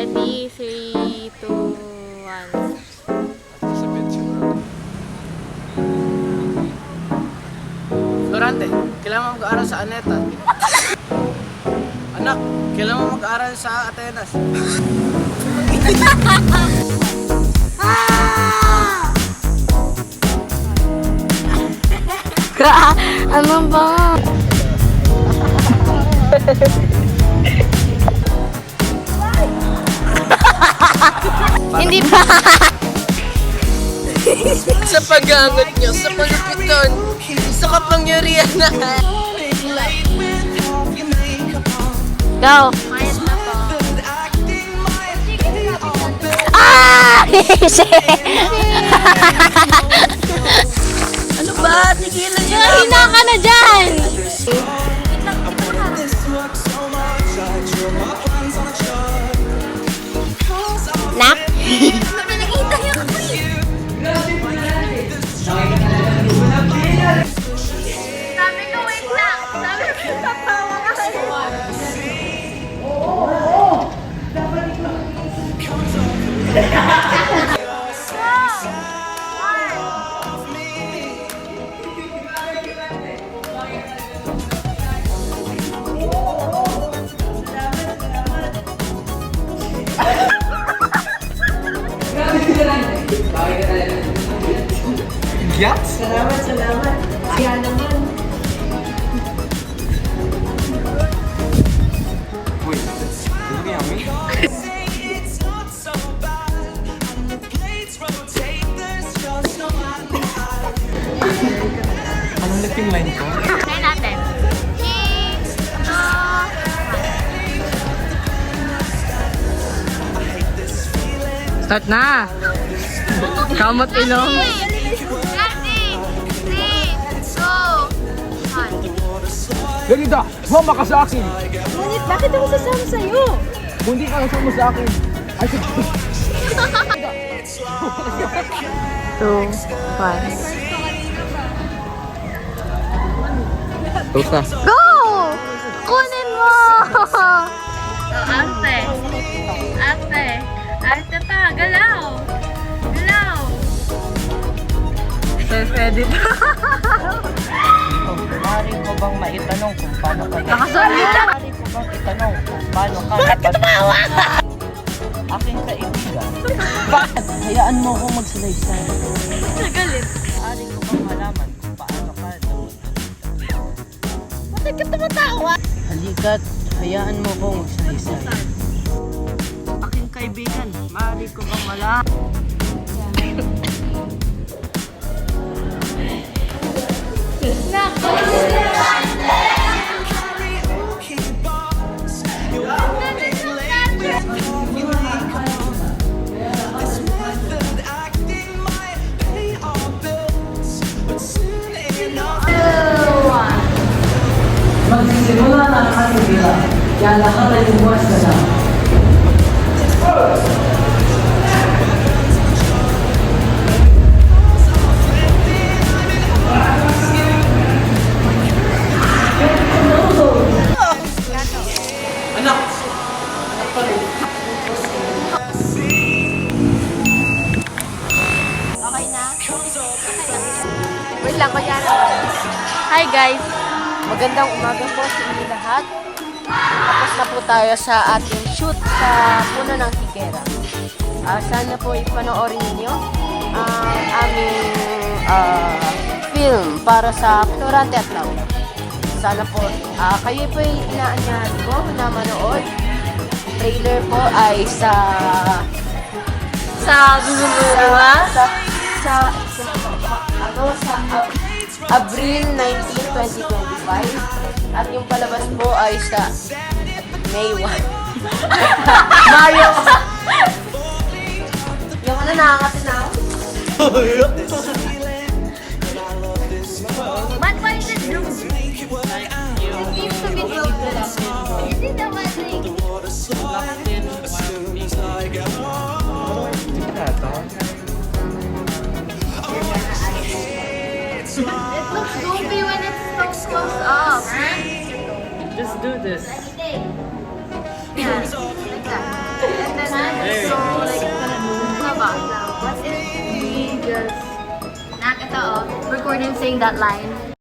Ready? 3, 2, 1. Florante, kailangan mo mag-aaral sa Aneta. Anak, kailangan mo mag-aaral sa Atenas. Ano ba? Hindi pa. Sa pag-aangat niya, sa palupitan, sa kapangyarihan na. Go. Ah! Ano ba? Tigilan niyo na. Hina ka na dyan! Nak? Nakita niyo ako eh. Sabi ko wait lang. Sabi ko tatawa ka Yeah? Salamat. Siya naman. Wait, that's looking at me? Anong liping line ko? Try natin. Start na! Kamot ilong! Ready? 3, 2, 1. Ganito! Sumama ka sa akin! Ngunit bakit ako sasama sa'yo? Kung di ka nasama sa akin, ay 2, 1. Tapos na. Go! Kunin mo! Arte. Arte. Arte pa. Galaw. Galaw. Pwede pa. Maaari ko bang maitanong kung paano ka Nakasalita. Maaari ko bang itanong kung paano ka aking kaibigan? Bakit? Hayaan mo akong magsalaysay. Nagalit. Maaari ko bang malaman kung paano ka Bakit ka tumatawa? Halika't, hayaan mo akong magsalaysay. Aking kaibigan, maaari ko bang malaman? Magsisimula na ang ating bila. Kaya lahat ay lumuwas na lang. Anak! Okay na? Wait lang, kunyari. Hi guys! Magandang umaga po sa inyo lahat. Tapos na po tayo sa ating shoot sa puno ng higera. Sana po ipanoorin niyo ang aming film para sa Florante at Laura. Sana po kayo po yung inaanyahan ko na manood. Trailer po ay sa Abril 19, 2025. At yung palabas po ay sa May 1. Mario! Yung ano, nakakatinaw? But why is it blue? It seems to be blue. Is it the one thing? It looks goofy when it's so close up. Just do this. Yeah, like that. And then Nak, ito oh. Record him saying that line.